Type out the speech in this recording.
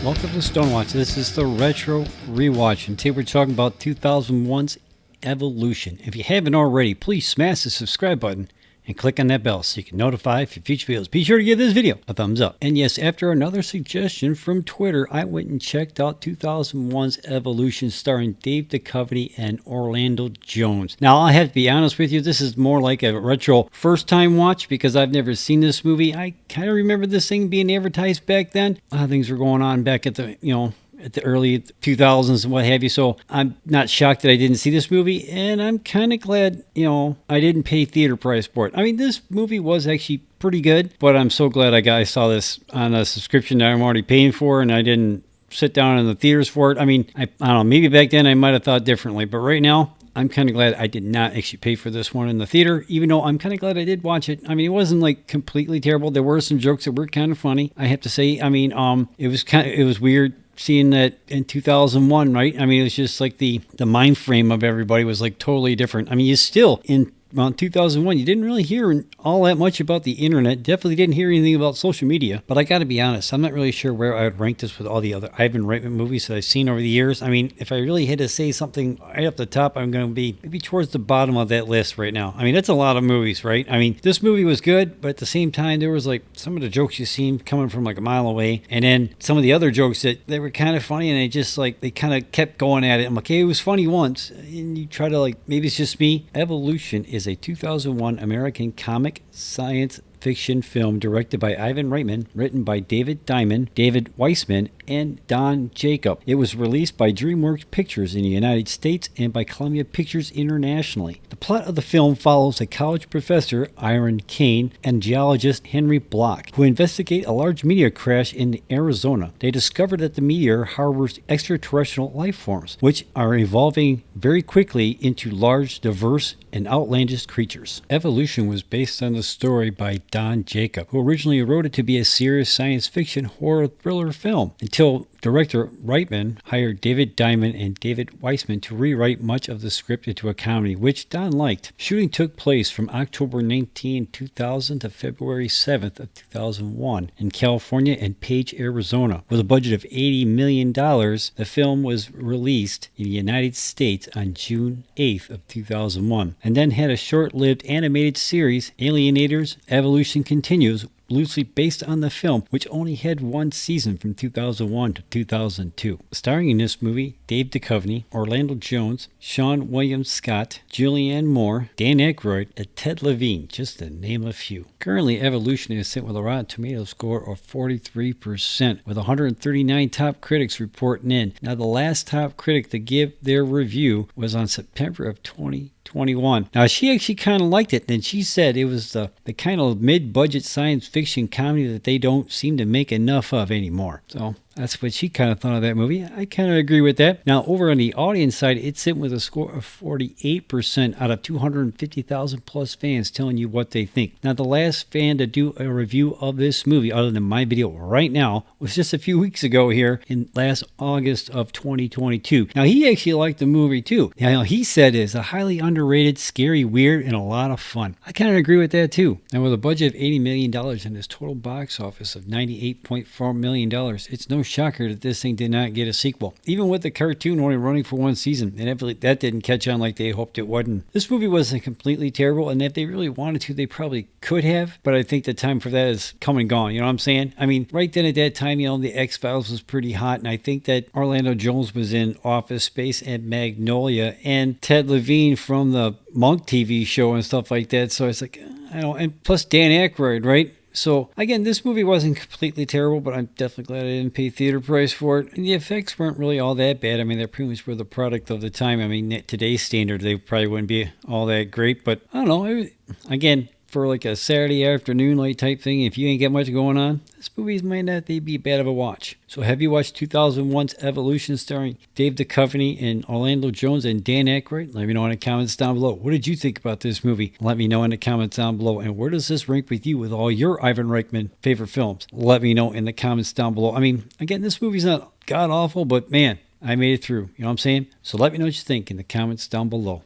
Welcome to Stonewatch. This is the Retro Rewatch, and today we're talking about 2001's Evolution. If you haven't already, please smash the subscribe button and click on that bell so you can notify for future videos. Be sure to give this video a thumbs up. And yes, after another suggestion from Twitter, I went and checked out 2001's Evolution starring Dave Duchovny and Orlando Jones. Now, I have to be honest with you, this is more like a retro first-time watch because I've never seen this movie. I kind of remember this thing being advertised back then. A lot of things were going on back at the, at the early 2000s and what have you. So I'm not shocked that I didn't see this movie, and I'm kind of glad, I didn't pay theater price for it. I mean, this movie was actually pretty good, but I'm so glad I saw this on a subscription that I'm already paying for, and I didn't sit down in the theaters for it. I mean, I don't know, maybe back then I might have thought differently, but right now, I'm kind of glad I did not actually pay for this one in the theater, even though I'm kind of glad I did watch it. I mean, it wasn't like completely terrible. There were some jokes that were kind of funny, I have to say. I mean, it was weird seeing that in 2001, right? I mean, it was just like the mind frame of everybody was like totally different. I mean, you still in around 2001, you didn't really hear all that much about the internet. Definitely didn't hear anything about social media. But I got to be honest, I'm not really sure where I would rank this with all the other Ivan Reitman movies that I've seen over the years. I mean, if I really had to say something right up the top, I'm going to be maybe towards the bottom of that list right now. I mean, that's a lot of movies, right? I mean, this movie was good, but at the same time, there was like some of the jokes you seen coming from like a mile away. And then some of the other jokes that they were kind of funny, and they kind of kept going at it. I'm like, hey, it was funny once. And you try to like, maybe it's just me. Evolution is a 2001 American comic science fiction film directed by Ivan Reitman, written by David Diamond, David Weissman, and Don Jacob. It was released by DreamWorks Pictures in the United States and by Columbia Pictures internationally. The plot of the film follows a college professor, Iron Kane, and geologist Henry Block, who investigate a large meteor crash in Arizona. They discover that the meteor harbors extraterrestrial life forms, which are evolving very quickly into large, diverse, and outlandish creatures. Evolution was based on the story by Don Jacob, who originally wrote it to be a serious science fiction horror thriller film, until director Reitman hired David Diamond and David Weissman to rewrite much of the script into a comedy, which Don liked. Shooting took place from October 19, 2000 to February 7th of 2001 in California and Page, Arizona. With a budget of $80 million, the film was released in the United States on June 8th of 2001, and then had a short-lived animated series, Alienators: Evolution Continues, loosely based on the film, which only had one season from 2001 to 2002. Starring in this movie, Dave Duchovny, Orlando Jones, Sean William Scott, Julianne Moore, Dan Aykroyd, and Ted Levine, just to name a few. Currently, Evolution is sent with a Rotten Tomatoes score of 43%, with 139 top critics reporting in. Now, the last top critic to give their review was on September of 2021. Now, she actually kind of liked it, and she said it was the kind of mid-budget science fiction comedy that they don't seem to make enough of anymore. So that's what she kind of thought of that movie. I kind of agree with that. Now, over on the audience side, it's sitting with a score of 48% out of 250,000 plus fans telling you what they think. Now, the last fan to do a review of this movie, other than my video right now, was just a few weeks ago here in last August of 2022. Now, he actually liked the movie too. Now, he said it's a highly underrated, scary, weird, and a lot of fun. I kind of agree with that too. Now, with a budget of $80 million and its total box office of $98.4 million, it's no shocker that this thing did not get a sequel. Even with the cartoon only running for one season, and that didn't catch on like they hoped it wouldn't. This movie wasn't completely terrible, and if they really wanted to, they probably could have, but I think the time for that is come and gone, you know what I'm saying? I mean, right then at that time, the X-Files was pretty hot, and I think that Orlando Jones was in Office Space and Magnolia, and Ted Levine from the Monk TV show and stuff like that, so it's like, I don't know, and plus Dan Aykroyd, right? So, again, this movie wasn't completely terrible, but I'm definitely glad I didn't pay theater price for it. And the effects weren't really all that bad. I mean, they're pretty much were the product of the time. I mean, at today's standard, they probably wouldn't be all that great. But, I don't know. Again, for like a Saturday afternoon light type thing, if you ain't got much going on, this movie might not be bad of a watch. So have you watched 2001's Evolution starring Dave Duchovny and Orlando Jones and Dan Aykroyd? Let me know in the comments down below. What did you think about this movie? Let me know in the comments down below. And where does this rank with you with all your Ivan Reitman favorite films? Let me know in the comments down below. I mean, again, this movie's not god awful, but man, I made it through. You know what I'm saying? So let me know what you think in the comments down below.